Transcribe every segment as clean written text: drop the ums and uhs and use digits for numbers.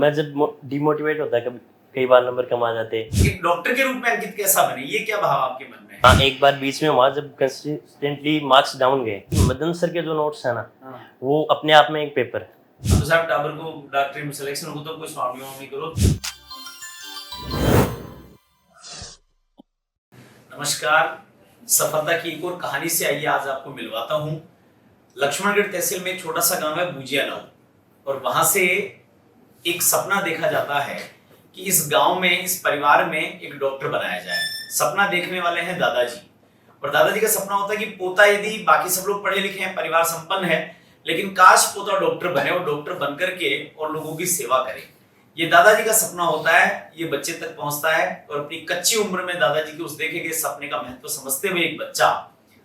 मैं जब डिमोटिवेट होता है कभी कई बार नंबर कम आ जाते। एक डॉक्टर के रूप में अंकित कैसा बने, ये क्या भाव आपके मन में है? हाँ, एक बार बीच में हुआ जब कंसिस्टेंटली मार्क्स डाउन गए। मदन सर के जो नोट्स है ना, वो अपने आप में एक पेपर है। तो साहब टाबर को डॉक्टरी में सिलेक्शन हो तो कुछ मामलों करो। नमस्कार, सफलता की एक और कहानी से आइए आज आपको मिलवाता हूँ। लक्ष्मणगढ़ तहसील में एक छोटा सा गांव है बूजियानाव, और वहां से एक सपना देखा जाता है कि इस गांव में, इस परिवार में एक डॉक्टर बनाया जाए। सपना देखने वाले हैं दादाजी, और दादाजी का सपना होता है कि पोता, यदि बाकी सब लोग पढ़े लिखे हैं, परिवार संपन्न है, लेकिन काश पोता डॉक्टर बने और डॉक्टर बनकर के और लोगों की सेवा करे। ये दादाजी का सपना होता है, ये बच्चे तक पहुंचता है, और अपनी कच्ची उम्र में दादाजी के उस देखे गए सपने का महत्व समझते हुए एक बच्चा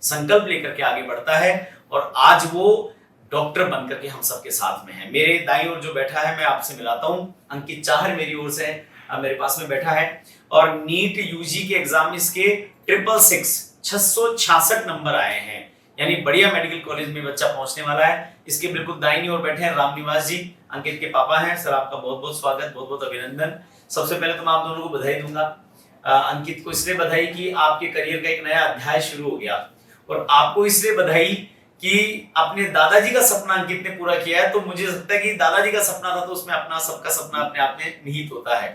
संकल्प लेकर के आगे बढ़ता है, और आज वो डॉक्टर बनकर के हम सबके साथ में है। मेरे दाईं ओर जो बैठा है, मैं आपसे मिलाता हूं, अंकित चाहर मेरी ओर से मेरे पास में बैठा है, और नीट यूजी के एग्जाम में इसके 666 नंबर आए हैं, यानी बढ़िया मेडिकल कॉलेज में बच्चा पहुंचने वाला है। इसके बिल्कुल दाईं ओर बैठे हैं रामनिवास जी, अंकित के पापा हैं। सर, आपका बहुत बहुत स्वागत, बहुत बहुत अभिनंदन। सबसे पहले तो मैं आप दोनों को बधाई दूंगा। अंकित को इसलिए बधाई कि आपके करियर का एक नया अध्याय शुरू हो गया, और आपको इसलिए बधाई कि अपने दादाजी का सपना अंकित ने पूरा किया है। तो मुझे लगता है कि दादाजी का सपना था, तो उसमें अपना सबका सपना अपने आप में निहित होता है।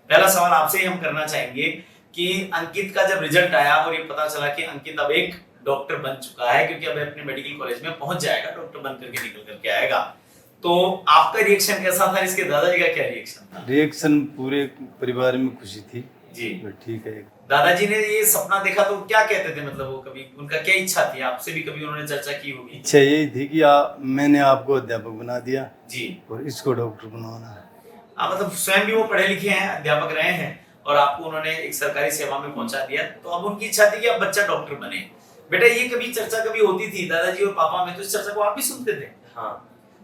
पहला सवाल आपसे ही हम करना चाहेंगे कि अंकित का जब रिजल्ट आया और ये पता चला कि अंकित अब एक डॉक्टर बन चुका है, क्योंकि अब अपने मेडिकल कॉलेज में पहुंच जाएगा, डॉक्टर बन करके निकल करके आएगा, तो आपका रिएक्शन कैसा था? इसके दादाजी का क्या रिएक्शन था? रिएक्शन पूरे परिवार में खुशी थी जी, ठीक है। दादाजी ने ये सपना देखा तो क्या कहते थे? मतलब वो कभी उनका क्या इच्छा थी? आपसे भी कभी उन्होंने चर्चा की होगी? इच्छा यही थी कि मैंने आपको अध्यापक बना दिया जी, और इसको डॉक्टर बनाना है। मतलब स्वयं भी वो पढ़े लिखे हैं, अध्यापक रहे हैं, और आपको उन्होंने एक सरकारी सेवा में पहुंचा दिया, तो अब उनकी इच्छा थी कि अब बच्चा डॉक्टर बने। बेटा, ये कभी चर्चा कभी होती थी दादाजी और पापा में, तो इस चर्चा को आप भी सुनते थे? हाँ।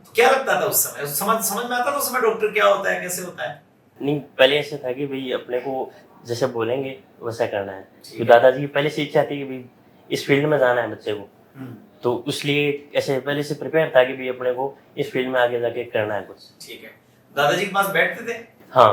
तो क्या लगता था उस समय? समझ में आता था उस समय डॉक्टर क्या होता है, कैसे होता है? नहीं, पहले ऐसे था कि भाई अपने को जैसे बोलेंगे वैसा करना है। तो दादाजी की पहले से इच्छा थी कि भाई इस फील्ड में जाना है बच्चे को, तो इसलिए ऐसे पहले से प्रिपेयर था कि भाई अपने को इस फील्ड में आगे जाके करना है कुछ। ठीक है। दादाजी के पास बैठते थे? हाँ,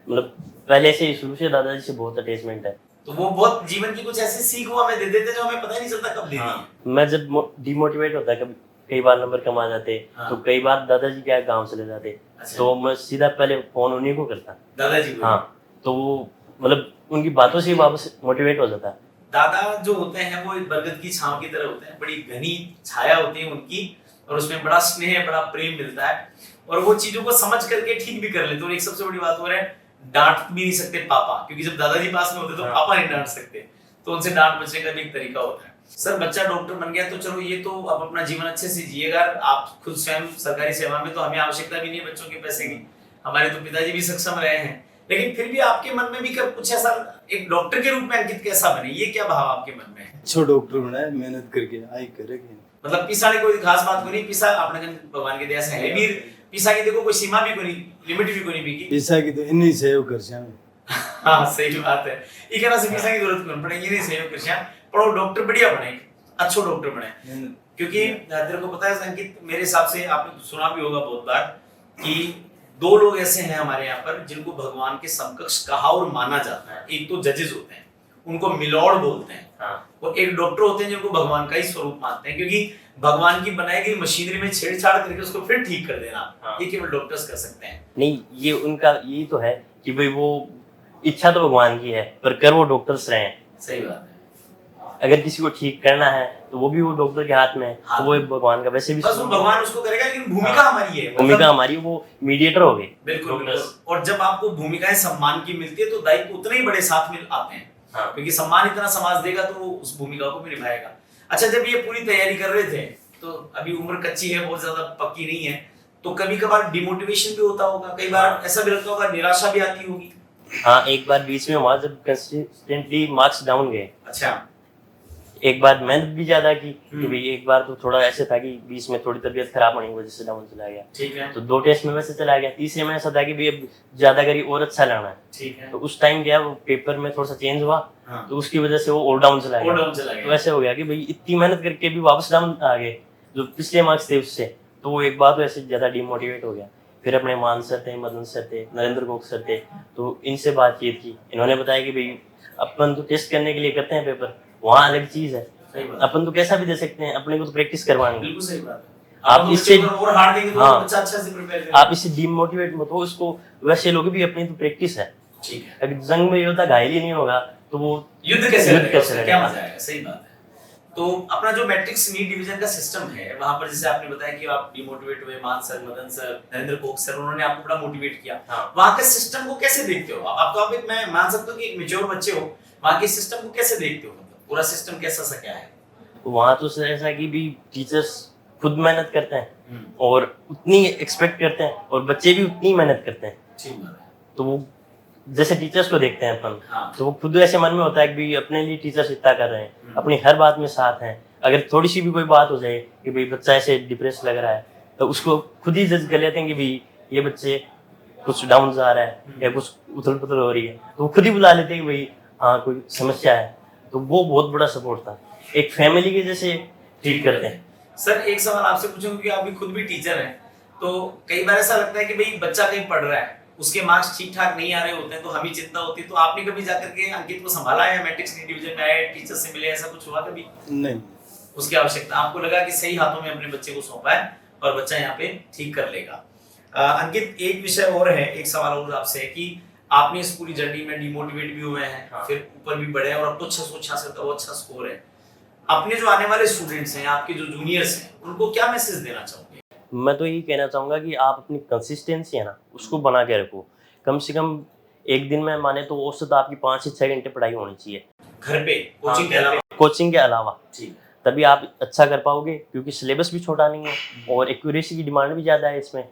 मतलब पहले से शुरू से दादाजी से बहुत अटैचमेंट है। तो वो बहुत जीवन की कुछ ऐसी सीख वो हमें दे देते जो हमें पता ही नहीं चलता कब दे दी। मैं जब डिमोटिवेट होता है कभी कई बार नंबर कम आ जाते, तो कई बार दादाजी क्या गांव चले जाते, तो मैं सीधा पहले फोन उन्हीं को करता, दादाजी को। हाँ, तो वो मतलब उनकी बातों से ही वापस मोटिवेट हो जाता। दादा जो होते हैं वो एक बरगद की छांव की तरह होते हैं, बड़ी घनी छाया होती है उनकी, और उसमें बड़ा स्नेह, बड़ा प्रेम मिलता है, और वो चीजों को समझ करके ठीक भी कर लेते। और एक सबसे बड़ी बात हो रहा है, डांट भी नहीं सकते पापा, क्योंकि जब दादाजी पास में होते तो पापा नहीं डांट सकते, तो उनसे डांट बचने का भी एक तरीका होता है। सर, बच्चा डॉक्टर बन गया तो चलो, ये तो अब अपना जीवन अच्छे से जिएगा। आप खुद स्वयं सरकारी सेवा में, तो हमें आवश्यकता भी नहीं है बच्चों के पैसे की, हमारे तो पिताजी भी सक्षम रहे हैं, लेकिन फिर भी आपके मन में भी कुछ ऐसा, एक डॉक्टर के रूप में अंकित कैसा बने, ये क्या भाव आपके मन में है? अच्छा डॉक्टर बना है, मेहनत करके आई करेगी। मतलब पिसा ने कोई खास बात को नहीं, पिसा अपने भगवान के दया से है वीर, पिसा की देखो कोई सीमा भी कोई नहीं, लिमिट भी कोई नहीं भी की। पिसा की तो इन्हीं सहयोग कर श्याम। हाँ, सही बात है। एक तरह से पिसा की जरूरत कौन पड़े, ये नहीं सहयोग कर श्याम, पर डॉक्टर बढ़िया बने, अच्छो डॉक्टर बने। क्योंकि तेरे को पता है अंकित, मेरे हिसाब से आपने सुना भी होगा बहुत बार कि दो लोग ऐसे हैं हमारे यहाँ पर जिनको भगवान के समकक्ष कहा और माना जाता है। एक तो जजेस होते हैं, उनको मिलॉर्ड बोलते हैं, और एक डॉक्टर होते हैं जिनको भगवान का ही स्वरूप मानते हैं, क्योंकि भगवान की बनाई गई मशीनरी में छेड़छाड़ करके उसको फिर ठीक कर देना, ये केवल डॉक्टर्स कर सकते हैं। नहीं, ये उनका यही तो है कि भाई वो इच्छा तो भगवान की है, पर कर वो डॉक्टर्स रहे हैं। सही बात है। अगर किसी को ठीक करना है तो वो भी वो डॉक्टर के हाथ में है, तो वो भगवान का वैसे भी बस भगवान उसको करेगा, लेकिन भूमिका हमारी है, भूमिका हमारी, वो मीडिएटर हो गए। बिल्कुल। और जब आपको भूमिकाएं सम्मान की मिलती है तो दायित्व उतने ही बड़े साथ में आते हैं, क्योंकि सम्मान इतना समाज देगा तो वो उस भूमिका को भी निभाएगा। अच्छा, जब ये पूरी तैयारी कर रहे थे, तो अभी उम्र कच्ची है, बहुत ज्यादा पक्की नहीं है, तो कभी कभार डिमोटिवेशन भी होता होगा, कई बार ऐसा भी लगता होगा, निराशा भी आती होगी? हाँ, एक बार बीच में हुआ जब कंसिस्टेंटली मार्क्स डाउन गए। अच्छा। एक बार मेहनत भी ज्यादा की, कि एक बार तो थोड़ा ऐसे था कि बीच में थोड़ी तबीयत खराब होने की वजह से डाउन चला गया। ठीक है। तो 2 टेस्ट में वैसे चला गया, तीसरे में ऐसा था कि भी अब ज्यादा करी और अच्छा लाना है। ठीक है। तो उस टाइम गया, वो पेपर में थोड़ा सा चेंज हुआ, तो उसकी वजह से वो और डाउन चला गया। तो ऐसे हो गया कि भाई इतनी मेहनत करके भी वापस डाउन आ गए जो पिछले मार्क्स थे उससे, तो वो एक बार तो ऐसे ज्यादा डिमोटिवेट हो गया। फिर अपने मान सर थे, मदन सर थे, नरेंद्र गोक सर थे, तो इनसे बातचीत की। इन्होंने बताया कि भाई अपन तो टेस्ट करने के लिए करते हैं पेपर, वहाँ अलग चीज़ है, सही बात। अपन तो कैसा भी दे सकते हैं, अपने को तो प्रैक्टिस करवानी है। बिल्कुल सही बात है। आप आप इससे- इससे और हार्ड देंगे तो हाँ। बच्चा अच्छा से प्रिपेयर करेगा। आप इससे डीमोटिवेट मत हो, उसको वैसे लोग भी अपनी तो प्रैक्टिस है। ठीक है। अगर जंग में योद्धा घायल ही नहीं होगा तो वो युद्ध कैसे लड़ेगा, उसका क्या लड़ेगा? मजा आएगा। सही बात है। तो अपना जो मैट्रिक्स नीट डिवीजन का सिस्टम है, वहां पर जैसे आपने बताया कि आप डिमोटिवेट हुए, मान sir, Madan sir, Narendra Coke sir, उन्होंने आपको बड़ा मोटिवेट किया। हाँ। वहां के सिस्टम को कैसे देखते हो आप? तो आप एक, मैं मान सकता हूँ कि एक मेच्योर बच्चे हो, वहां के सिस्टम को कैसे देखते हो? मतलब पूरा सिस्टम कैसा सा क्या है? वहाँ तो सर ऐसा कि भी टीचर्स खुद मेहनत करते हैं और उतनी एक्सपेक्ट करते हैं, और बच्चे भी उतनी मेहनत करते हैं। ठीक बात है। तो वो जैसे टीचर्स को देखते हैं अपन, हाँ। तो वो खुद ऐसे मन में होता है कि भाई अपने लिए टीचर्स इतना कर रहे हैं, अपनी हर बात में साथ हैं। अगर थोड़ी सी भी कोई बात हो जाए कि भाई बच्चा ऐसे डिप्रेस लग रहा है, तो उसको खुद ही जज कर लेते हैं कि भाई ये बच्चे कुछ डाउन जा रहा है या कुछ उथल पुथल हो रही है, तो वो खुद ही बुला लेते हैं कि भाई हाँ कोई समस्या है। तो वो बहुत बड़ा सपोर्ट था, एक फैमिली के जैसे ट्रीट करते हैं। सर एक सवाल आपसे पूछूं, क्योंकि आप भी खुद भी टीचर हैं, तो कई बार ऐसा लगता है कि भाई बच्चा कहीं पढ़ रहा है, उसके मार्क्स ठीक ठाक नहीं आ रहे होते हैं, तो हमें चिंता होती है। तो आपने कभी जाकर के अंकित को संभाला है, मैट्रिक्स डिवीजन में आए, टीचर से मिले, ऐसा कुछ हुआ कभी? नहीं, उसकी आवश्यकता आपको लगा कि सही हाथों में अपने बच्चे को सौंपा है और बच्चा यहाँ पे ठीक कर लेगा। अंकित एक विषय और है, एक सवाल और आपसे है कि आपने इस पूरी जर्नी में डिमोटिवेट भी हुए हैं, हाँ। फिर ऊपर भी बढ़े और अब तो 666 का वो अच्छा स्कोर है। अपने जो आने वाले स्टूडेंट्स हैं, आपके जो जूनियर्स हैं, उनको क्या मैसेज देना चाहोगे? मैं तो यही कहना चाहूँगा कि आप अपनी कंसिस्टेंसी है ना, उसको बना के रखो। कम से कम एक दिन में माने तो औसत आपकी 5 से 6 घंटे पढ़ाई होनी चाहिए, घर पे कोचिंग के अलावा? कोचिंग के अलावा। ठीक। तभी आप अच्छा कर पाओगे, क्योंकि सिलेबस भी छोटा नहीं है और एक्यूरेसी की डिमांड भी ज़्यादा है इसमें।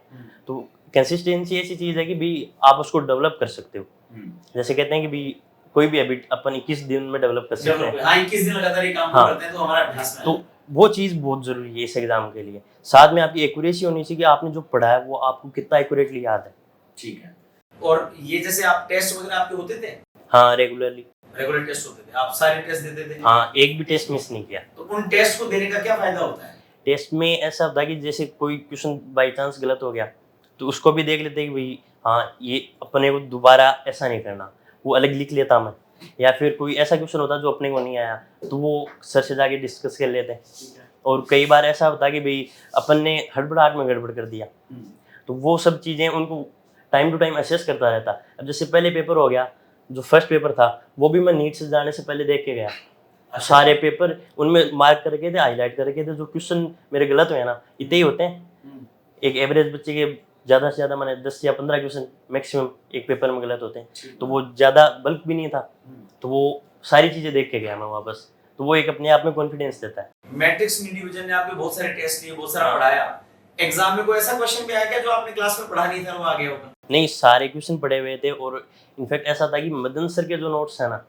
तो कंसिस्टेंसी ऐसी चीज़ है कि भी आप उसको डेवलप कर सकते हो। जैसे कहते हैं कि भी कोई भी हैबिट अपन 21 दिन में डेवलप कर सकते हैं। हाँ, 21 दिन लगातार ये काम हाँ। करते हैं तो हमारा अभ्यास में तो वो चीज़ बहुत ज़रूरी है इस एग्ज़ाम के लिए। साथ में आपकी एक्यूरेसी होनी चाहिए कि आपने जो पढ़ा है वो आपको कितना एक्यूरेटली याद है। ठीक है। और ये जैसे आप टेस्ट वगैरह आपके होते थे? हाँ, रेगुलरली। रेगुलर टेस्ट होते थे, आप सारे टेस्ट देते थे? हाँ, एक भी टेस्ट मिस नहीं किया। तो उन टेस्ट को देने का क्या फायदा होता है? टेस्ट में ऐसा होता है कि जैसे कोई क्वेश्चन बाई चांस गलत हो गया तो उसको भी देख लेते हैं कि भाई हाँ ये अपने को दोबारा ऐसा नहीं करना, वो अलग लिख लेता मैं। या फिर कोई ऐसा क्वेश्चन होता जो अपने को नहीं आया तो वो सर से जाके डिस्कस कर लेते हैं। और कई बार ऐसा होता है कि भाई अपन ने हड़बड़ाहट में गड़बड़ कर दिया, तो वो सब चीज़ें उनको टाइम टू टाइम असेस करता रहता। अब जैसे पहले पेपर हो गया, जो फर्स्ट पेपर था वो भी मैं नीट से जाने से पहले देख के गया। सारे पेपर उनमें मार्क करके थे, हाईलाइट करके थे। जो क्वेश्चन मेरे गलत हुए ना, इतने ही होते हैं। एक एवरेज बच्चे के ज़्यादा से ज़्यादा मैंने 10 या 15 क्वेश्चन मैक्सिमम एक पेपर में गलत होते हैं, तो वो ज़्यादा बल्क भी नहीं था। तो वो सारी चीज़ें देख के गया मैं वापस, तो वो एक अपने आप में कॉन्फिडेंस देता है। मैट्रिक्स नीट डिवीजन ने आपके बहुत सारे टेस्ट लिए, बहुत सारा पढ़ाया, एग्जाम में कोई ऐसा क्वेश्चन भी आया क्या जो आपने क्लास में पढ़ा नहीं था वो आ गया होगा? नहीं, सारे क्वेश्चन पढ़े हुए थे। और इनफैक्ट ऐसा था कि मदन सर के जो नोट्स है ना,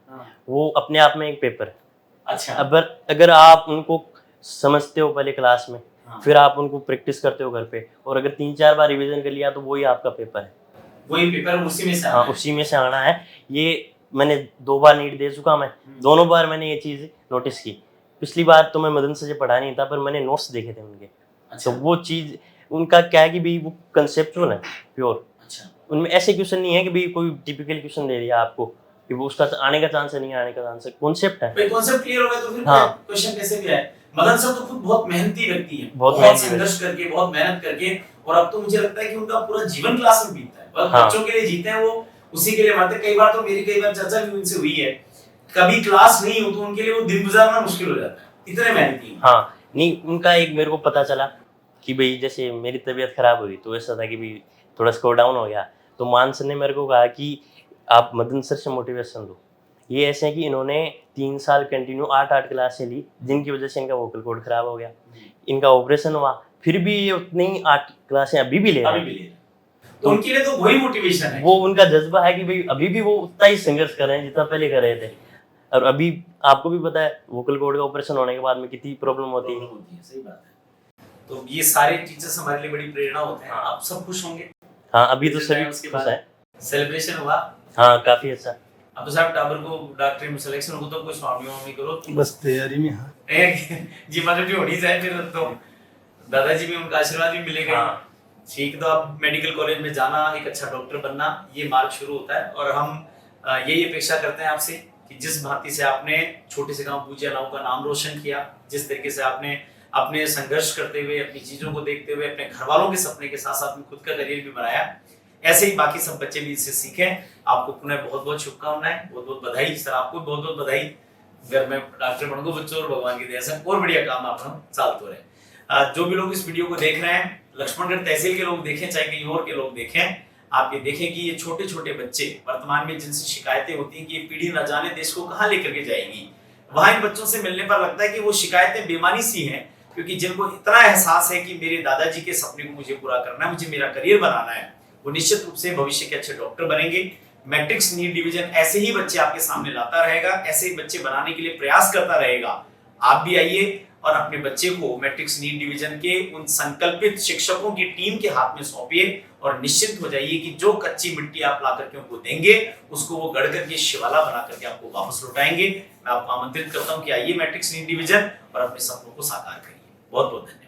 वो अपने आप में एक पेपर है। अच्छा। अगर आप उनको समझते हो पहले क्लास में, फिर आप उनको प्रैक्टिस करते हो घर पे, और अगर 3-4 बार रिवीजन कर लिया तो वही आपका पेपर है। वही पेपर उसी में से हाँ, उसी में से आना है। ये मैंने 2 बार नीट दे चुका मैं, दोनों बार मैंने ये चीज़ नोटिस की। पिछली बार तो मैं मदन से पढ़ा नहीं था, पर मैंने नोट्स देखे थे उनके। अच्छा। तो वो चीज़ उनका क्या है कि भाई वो कंसेप्चुअल है, प्योर। अच्छा। उनमें ऐसे क्वेश्चन नहीं है कि भाई कोई टिपिकल क्वेश्चन दे दिया आपको कि वो उसका आने का चांस है, नहीं आने का चांस है। कॉन्सेप्ट है। भाई कॉन्सेप्ट क्लियर हो गया तो फिर हाँ। क्वेश्चन कैसे भी आए। मदन सर तो खुद बहुत मेहनती व्यक्ति है, बहुत बहुत मेहनती संघर्ष करके, बहुत मेहनत करके, और अब तो मुझे लगता है कि उनका पूरा जीवन क्लास में बीतता है। बस हाँ। बच्चों के लिए जीते हैं वो, उसी के लिए मरते। कई बार तो मेरी कई बार चर्चा भी उनसे हुई है, कभी क्लास नहीं हो तो उनके लिए वो दिन गुजारना मुश्किल हो जाता है, इतने मेहनती हैं। हाँ, नहीं उनका एक मेरे को पता चला कि भाई जैसे मेरी तबीयत खराब हुई तो ऐसा था कि भाई थोड़ा स्कोर डाउन हो गया, तो मान सर ने मेरे को कहा कि आप मदन सर से मोटिवेशन लो। ये ऐसे है कि इन्होंने 3 साल कंटिन्यू 8 क्लासें ली, जिनकी वजह से इनका वोकल कॉर्ड खराब हो गया। इनका ऑपरेशन हुआ, फिर भी ये उतनी 8 क्लासें अभी भी ले रहे हैं। तो उनके लिए तो वही मोटिवेशन है, वो उनका जज्बा है कि भाई अभी भी वो उतना ही संघर्ष कर रहे हैं जितना पहले कर रहे थे। और अभी आपको भी पता है वोकल कॉर्ड का ऑपरेशन होने के बाद में कितनी प्रॉब्लम होती है। सही बात है। तो ये सारे टीचर्स हमारे लिए बड़ी प्रेरणा होते हैं। हाँ। आप सब खुश होंगे? हाँ, अभी तो सभी उसके खुश बाद है। सेलिब्रेशन हुआ? हाँ, काफी अच्छा। अब तो साहब टाबर को डॉक्टरी में सिलेक्शन हो तो कुछ स्वामी करो बस तैयारी में। हाँ, जी, मतलब जो होनी चाहिए फिर तो दादाजी भी उनका आशीर्वाद भी मिलेगा। हाँ। ठीक, तो आप मेडिकल कॉलेज में जाना, एक अच्छा डॉक्टर बनना, ये मार्ग शुरू होता है। और हम यही अपेक्षा करते हैं आपसे कि जिस भांति से आपने छोटे से गांव बूजिया नाव का नाम रोशन किया, जिस तरीके से आपने अपने संघर्ष करते हुए, अपनी चीजों को देखते हुए, अपने घर वालों के सपने के साथ साथ में खुद का करियर भी बनाया, ऐसे ही बाकी सब बच्चे भी इससे सीखें। आपको पुनः बहुत बहुत शुभकामनाएं, बहुत बहुत बधाई। सर आपको बहुत बहुत बधाई। अगर मैं डॉक्टर बन गो बच्चों और भगवान की दया से और बढ़िया काम आप चालते रहे। जो भी लोग इस वीडियो को देख रहे हैं, लक्ष्मणगढ़ तहसील के लोग देखें चाहे कहीं और के लोग देखें, आप ये देखें कि ये छोटे छोटे बच्चे वर्तमान में जिनसे शिकायतें होती हैं कि ये पीढ़ी न जाने देश को कहाँ लेकर के जाएगी, वहां इन बच्चों से मिलने पर लगता है कि वो शिकायतें बेमानी सी हैं, क्योंकि जिनको इतना एहसास है कि मेरे दादाजी के सपने को मुझे पूरा करना है, मुझे मेरा करियर बनाना है, वो निश्चित रूप से भविष्य के अच्छे डॉक्टर बनेंगे। मैट्रिक्स नीट डिवीजन ऐसे ही बच्चे आपके सामने लाता रहेगा, ऐसे ही बच्चे बनाने के लिए प्रयास करता रहेगा। आप भी आइए और अपने बच्चे को मैट्रिक्स नीट डिवीजन के उन संकल्पित शिक्षकों की टीम के हाथ में सौंपिए और निश्चिंत हो जाइए कि जो कच्ची मिट्टी आप ला करके उनको देंगे, उसको वो गढ़ करके शिवाला बना करके आपको वापस लौटाएंगे। मैं आपको आमंत्रित करता हूं कि आइए मैट्रिक्स नीट डिवीजन और अपने सपनों को साकार करिए। बहुत बहुत धन्यवाद।